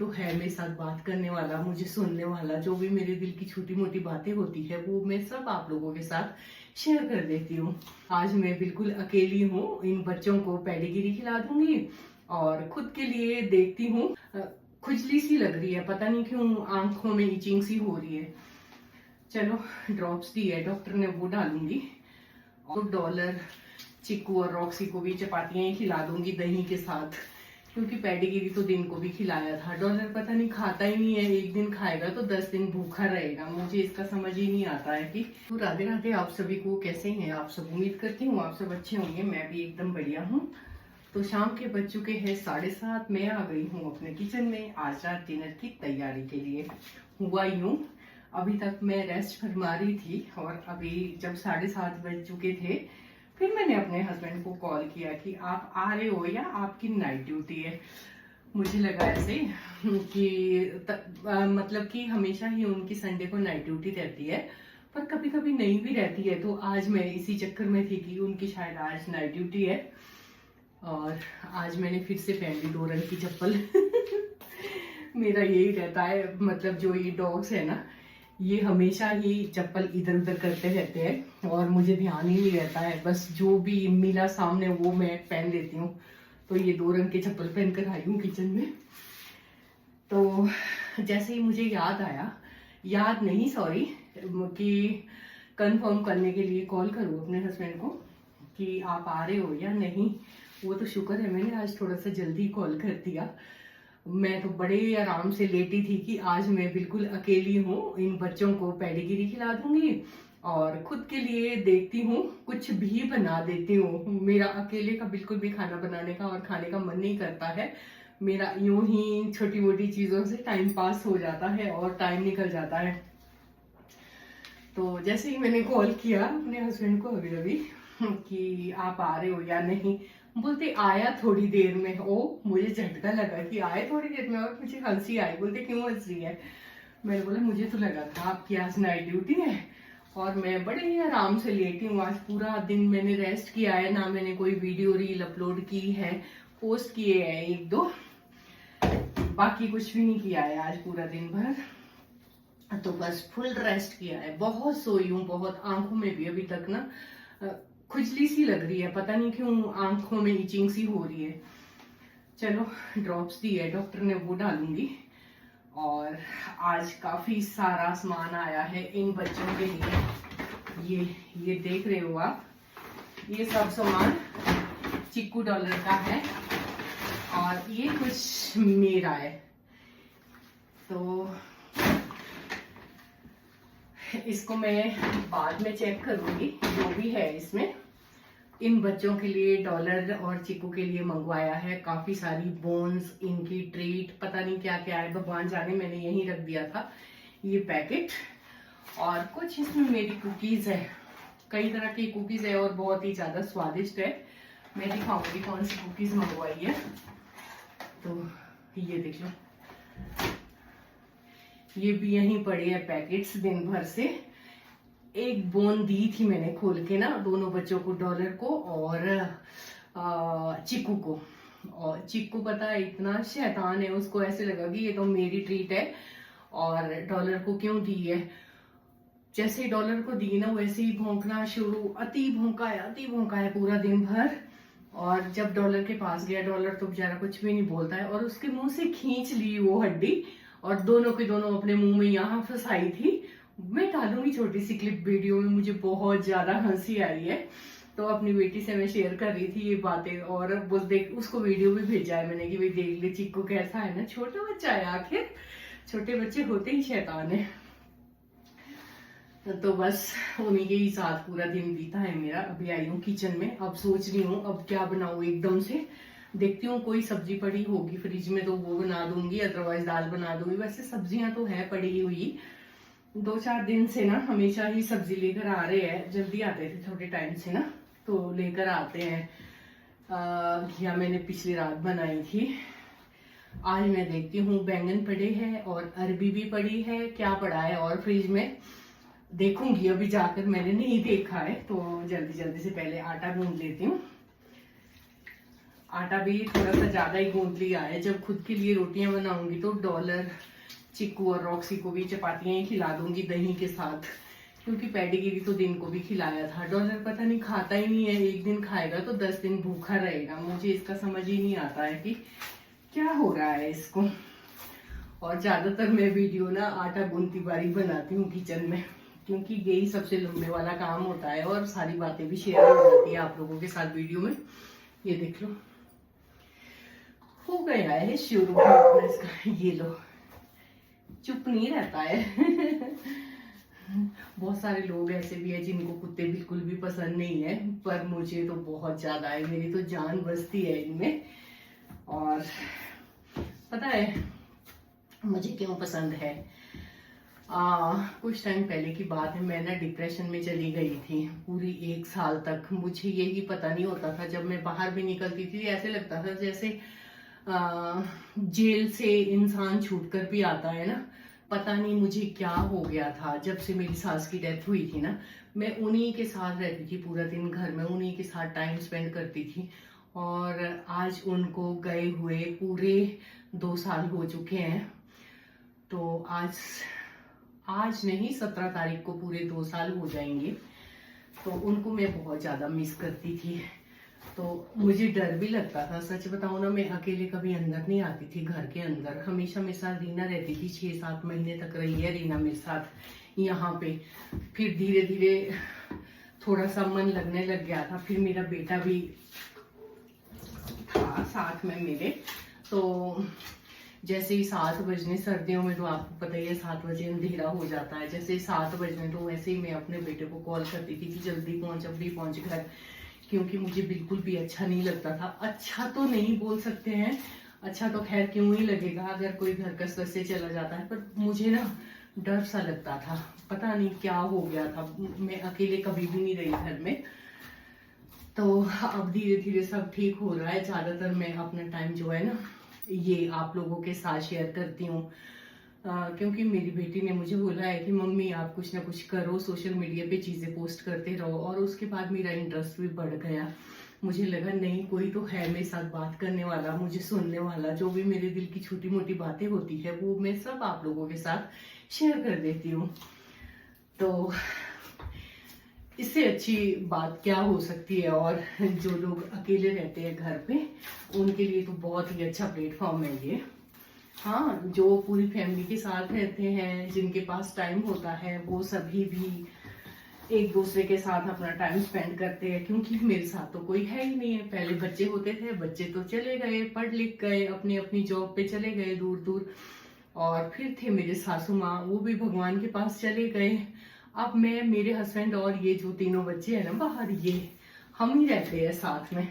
तो है मेरे साथ बात करने वाला, मुझे सुनने वाला। जो भी मेरे दिल की छोटी मोटी बातें होती है वो मैं सब आप लोगों के साथ शेयर कर देती हूँ। आज मैं बिल्कुल अकेली हूँ, इन बच्चों को पेडिग्री खिला दूंगी और खुद के लिए देखती हूँ। खुजली सी लग रही है, पता नहीं क्यों आंखों में इचिंग सी हो रही है। चलो ड्रॉप्स दी है डॉक्टर ने, वो डालूंगी और डॉलर, चिक्कू और रॉक्सी को भी चपातियां ही खिला दूंगी दही के साथ, क्योंकि पेडिग्री तो दिन को भी खिलाया था। डॉलर पता नहीं खाता ही नहीं है, एक दिन खाएगा तो 10 दिन भूखा रहेगा। मुझे इसका समझ ही नहीं आता है कि। तो राधे राधे आप सभी को, कैसे हैं आप सब? उम्मीद करती हूँ आप सब अच्छे होंगे। मैं भी एकदम बढ़िया हूँ। तो शाम के बज चुके हैं 7:30। मैं आ गई हूँ अपने किचन में आज रात डिनर की तैयारी के लिए। हुआ यूं, अभी तक मैं रेस्ट फरमा रही थी और अभी जब 7:30 बज चुके थे फिर मैंने अपने हस्बैंड को कॉल किया कि आप आ रहे हो या आपकी नाइट ड्यूटी है। मुझे लगा ऐसे कि मतलब कि हमेशा ही उनकी संडे को नाइट ड्यूटी रहती है, पर कभी कभी नहीं भी रहती है। तो आज मैं इसी चक्कर में थी कि उनकी शायद आज नाइट ड्यूटी है और आज मैंने फिर से पहन ली 2 रंग की चप्पल। मेरा यही रहता है, मतलब जो ये डॉग्स है ना, ये हमेशा ही चप्पल इधर उधर करते रहते हैं और मुझे ध्यान ही नहीं रहता है। बस जो भी मिला सामने वो मैं पहन लेती हूँ। तो ये 2 रंग के चप्पल पहन कर आई हूँ किचन में। तो जैसे ही मुझे याद आया, याद नहीं सॉरी, कि कंफर्म करने के लिए कॉल करूँ अपने हस्बैंड को कि आप आ रहे हो या नहीं। वो तो शुक्र है मैंने आज थोड़ा सा जल्दी कॉल कर दिया। मैं तो बड़े आराम से लेटी थी कि आज मैं बिल्कुल अकेली हूँ, इन बच्चों को पेडिग्री खिला दूंगी और खुद के लिए देखती हूँ, कुछ भी बना देती हूँ। मेरा अकेले का बिल्कुल भी खाना बनाने का और खाने का मन नहीं करता है। मेरा यूं ही छोटी मोटी चीजों से टाइम पास हो जाता है और टाइम निकल जाता है। तो जैसे ही मैंने कॉल किया अपने हस्बैंड को अभी अभी कि आप आ रहे हो या नहीं, बोलते आया थोड़ी देर में। ओ, मुझे झटका लगा कि आए थोड़ी देर में और मुझे हंसी आई। बोलते क्यों हंस रही है? मैंने बोला मुझे तो लगा था आपकी आज नाइट ड्यूटी है और मैं बड़े ही आराम से लेटी हूँ। आज पूरा दिन मैंने रेस्ट किया है, ना मैंने कोई वीडियो रील अपलोड की है, पोस्ट किए हैं 1-2, बाकी कुछ भी नहीं किया है आज पूरा दिन भर। तो बस फुल रेस्ट किया है, बहुत सोई हूँ, बहुत। आंखों में भी अभी तक ना खुजली सी लग रही है, पता नहीं क्यों आंखों में इचिंग सी हो रही है। चलो ड्रॉप्स दी है डॉक्टर ने, वो डालूंगी। और आज काफी सारा सामान आया है इन बच्चों के लिए। ये देख रहे हो आप, ये सब सामान चिक्कू डॉलर का है और ये कुछ मेरा है। तो इसको मैं बाद में चेक करूंगी जो भी है इसमें। इन बच्चों के लिए डॉलर और चिक्कू के लिए मंगवाया है काफी सारी बोन्स, इनकी ट्रीट, पता नहीं क्या क्या है, भगवान जाने। मैंने यहीं रख दिया था ये पैकेट। और कुछ इसमें मेरी कुकीज है, कई तरह की कुकीज है और बहुत ही ज्यादा स्वादिष्ट है। मैं दिखाऊंगी कौन सी कुकीज मंगवाई है। तो ये देख लो, ये भी यहीं पड़े हैं पैकेट्स दिन भर से। एक बोन दी थी मैंने खोल के ना दोनों बच्चों को, डॉलर को और चिक्कू को। और चिक्कू पता है इतना शैतान है, उसको ऐसे लगा कि ये तो मेरी ट्रीट है और डॉलर को क्यों दी है। जैसे ही डॉलर को दी ना वैसे ही भौंकना शुरू, अति भौंका है पूरा दिन भर। और जब डॉलर के पास गया, डॉलर तो बेचारा कुछ भी नहीं बोलता है और उसके मुंह से खींच ली वो हड्डी और दोनों के दोनों अपने मुंह में यहाँ फंसाई थी। मैं डालूंगी छोटी सी क्लिप वीडियो में, मुझे बहुत ज्यादा हंसी आई है। तो अपनी बेटी से मैं शेयर कर रही थी ये बातें और वो देख, उसको वीडियो भी भेजा है मैंने कि भाई देख ले चिक्कू कैसा है ना, छोटा बच्चा है, आखिर छोटे बच्चे होते ही शैतान है। तो बस उन्हीं के ही साथ पूरा दिन बीता है मेरा। अभी आई हूँ किचन में, अब सोच रही हूँ अब क्या बनाऊँ। एकदम से देखती हूँ कोई सब्जी पड़ी होगी फ्रिज में तो वो बना दूंगी, अदरवाइज दाल बना दूंगी। वैसे सब्जियां तो है पड़ी हुई, 2-4 दिन से ना हमेशा ही सब्जी लेकर आ रहे हैं। जल्दी आते थे थोड़े टाइम से ना, तो लेकर आते हैं। घिया मैंने पिछली रात बनाई थी। आज मैं देखती हूँ बैंगन पड़े हैं और अरबी भी पड़ी है, क्या पड़ा है और फ्रिज में देखूंगी। अभी जाकर मैंने नहीं देखा है, तो जल्दी जल्दी से पहले आटा गूंद लेती हूँ। आटा भी थोड़ा सा ज्यादा ही गूंद लिया है। जब खुद के लिए रोटियां बनाऊंगी तो डॉलर, चिक्कू और रॉक्सी को भी चपातियां ही खिला दूंगी दही के साथ, क्योंकि पेडिग्री तो दिन को भी खिलाया था। डॉलर पता नहीं खाता ही नहीं है, एक दिन खाएगा तो 10 दिन भूखा रहेगा। मुझे इसका समझ ही नहीं आता है कि क्या हो रहा है इसको। और ज्यादातर मैं वीडियो ना आटा गूंथती बारी बनाती हूँ किचन में, क्योंकि यही सबसे लंबे वाला काम होता है और सारी बातें भी शेयर हो जाती है आप लोगों के साथ वीडियो में। ये देख लो, हो गया है शुरू इसका। ये लो, चुप नहीं रहता है। बहुत सारे लोग ऐसे भी हैं जिनको कुत्ते बिल्कुल भी पसंद नहीं है, पर मुझे तो बहुत ज्यादा है। मेरी तो जान बसती है इनमें। और पता है मुझे क्यों पसंद है? कुछ टाइम पहले की बात है, मैं ना डिप्रेशन में चली गई थी पूरी 1 साल तक। मुझे यही पता नहीं होता था, जब मैं बाहर भी निकलती थी ऐसे लगता था जैसे जेल से इंसान छूट कर भी आता है ना। पता नहीं मुझे क्या हो गया था। जब से मेरी सास की डेथ हुई थी ना, मैं उन्हीं के साथ रहती थी पूरा दिन, घर में उन्हीं के साथ टाइम स्पेंड करती थी। और आज उनको गए हुए पूरे 2 साल हो चुके हैं। तो आज नहीं, 17 तारीख को पूरे 2 साल हो जाएंगे। तो उनको मैं बहुत ज्यादा मिस करती थी। तो मुझे डर भी लगता था, सच बताऊं ना, मैं अकेले कभी अंदर नहीं आती थी घर के अंदर। हमेशा मेरे साथ रीना रहती थी, 6-7 महीने तक रही है रीना मेरे साथ यहाँ पे। फिर धीरे धीरे थोड़ा सा मन लगने लग गया था। फिर मेरा बेटा भी था साथ में मेरे। तो जैसे ही 7 बजने, सर्दियों में तो आपको पता ही है 7 बजे अंधेरा हो जाता है। जैसे ही 7 बजने, तो वैसे ही मैं अपने बेटे को कॉल करती थी कि जल्दी पहुंच, अभी पहुंच घर, क्योंकि मुझे बिल्कुल भी अच्छा नहीं लगता था। अच्छा तो नहीं बोल सकते हैं, अच्छा तो खैर क्यों ही लगेगा अगर कोई घर का सदस्य चला जाता है, पर मुझे ना डर सा लगता था। पता नहीं क्या हो गया था, मैं अकेले कभी भी नहीं रही घर में। तो अब धीरे धीरे सब ठीक हो रहा है। ज्यादातर मैं अपना टाइम जो है ना, ये आप लोगों के साथ शेयर करती हूँ, क्योंकि मेरी बेटी ने मुझे बोला है कि मम्मी आप कुछ ना कुछ करो, सोशल मीडिया पे चीजें पोस्ट करते रहो। और उसके बाद मेरा इंटरेस्ट भी बढ़ गया। मुझे लगा नहीं, कोई तो है मेरे साथ बात करने वाला, मुझे सुनने वाला। जो भी मेरे दिल की छोटी मोटी बातें होती है वो मैं सब आप लोगों के साथ शेयर कर देती हूँ। तो इससे अच्छी बात क्या हो सकती है। और जो लोग अकेले रहते हैं घर पे, उनके लिए तो बहुत ही अच्छा प्लेटफॉर्म है ये। हाँ, जो पूरी फैमिली के साथ रहते हैं, जिनके पास टाइम होता है, वो सभी भी एक दूसरे के साथ अपना टाइम स्पेंड करते हैं। क्योंकि मेरे साथ तो कोई है ही नहीं है। पहले बच्चे होते थे, बच्चे तो चले गए, पढ़ लिख गए, अपनी अपनी जॉब पे चले गए दूर दूर। और फिर थे मेरे सासू माँ, वो भी भगवान के पास चले गए। अब मैं, मेरे हस्बैंड और ये जो तीनों बच्चे हैं ना बाहर, ये हम ही रहते हैं साथ में।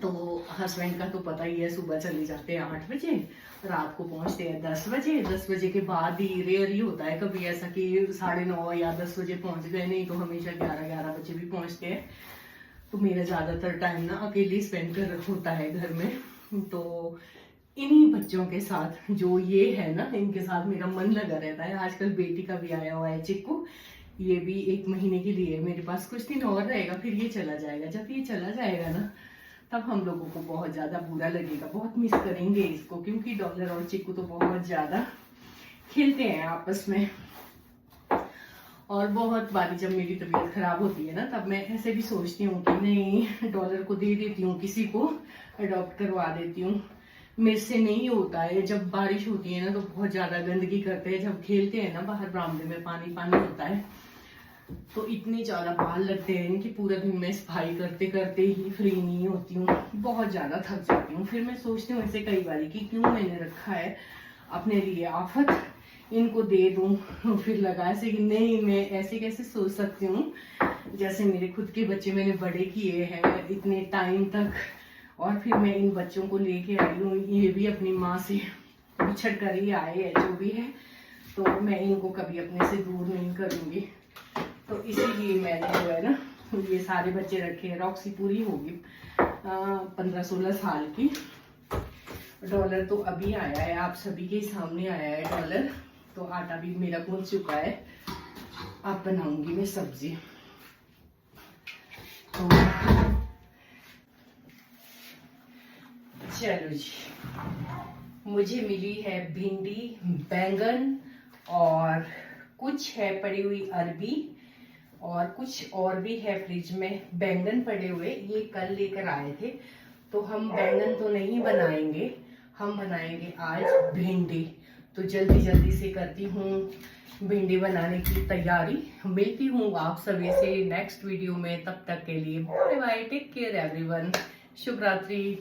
तो हस्बैंड का तो पता ही है, सुबह चले जाते हैं 8 बजे, रात को पहुंचते हैं 10 बजे। 10 बजे के बाद ही रेयर ही होता है कभी ऐसा कि 9:30 या 10 बजे पहुंच गए, नहीं तो हमेशा 11 बजे भी पहुंचते हैं। तो मेरा ज्यादातर टाइम ना अकेले स्पेंड कर होता है घर में। तो इन्हीं बच्चों के साथ जो ये है ना, इनके साथ मेरा मन लगा रहता है। आजकल बेटी का भी आया हुआ है चिक्कू, ये भी 1 महीने के लिए मेरे पास कुछ दिन और रहेगा, फिर ये चला जाएगा। जब ये चला जाएगा ना, तब हम लोगों को बहुत ज्यादा बुरा लगेगा, बहुत मिस करेंगे इसको। क्योंकि डॉलर और चिक्कू तो बहुत ज्यादा खेलते हैं आपस में। और बहुत बारी जब मेरी तबीयत खराब होती है ना, तब मैं ऐसे भी सोचती हूँ कि नहीं, डॉलर को दे देती हूँ, किसी को अडॉप्ट करवा देती हूँ। मेरे से नहीं होता है। जब बारिश होती है ना तो बहुत ज्यादा गंदगी करते हैं। जब खेलते हैं ना बाहर बरामदे में, पानी पानी होता है, तो इतने ज्यादा बाल लगते हैं कि पूरा दिन मैं सफाई करते करते ही फ्री नहीं होती हूँ, बहुत ज्यादा थक जाती हूँ। फिर मैं सोचती हूँ ऐसे कई बार कि क्यों मैंने रखा है अपने लिए आफत, इनको दे दूं। फिर लगा ऐसे कि नहीं, मैं ऐसे कैसे सोच सकती हूँ, जैसे मेरे खुद के बच्चे मैंने बड़े किए हैं इतने टाइम तक, और फिर मैं इन बच्चों को लेके आई हूँ। ये भी अपनी माँ से बिछड़ कर ही आए हैं, जो भी है। तो मैं इनको कभी अपने से दूर नहीं करूंगी। तो इसीलिए मैंने जो है ना, ये सारे बच्चे रखे हैं। रॉक्सी पूरी होगी 15-16 साल की। डॉलर तो अभी आया है, आप सभी के सामने आया है डॉलर। तो आटा भी मेरा गूंथ चुका है, अब बनाऊंगी मैं सब्जी। तो चलो जी, मुझे मिली है भिंडी, बैंगन और कुछ है पड़ी हुई अरबी और कुछ और भी है फ्रिज में बैंगन पड़े हुए, ये कल लेकर आए थे। तो हम बैंगन तो नहीं बनाएंगे, हम बनाएंगे आज भिंडी। तो जल्दी जल्दी से करती हूँ भिंडी बनाने की तैयारी। मिलती हूँ आप सभी से नेक्स्ट वीडियो में, तब तक के लिए bye bye, take care everyone, शुभ रात्रि।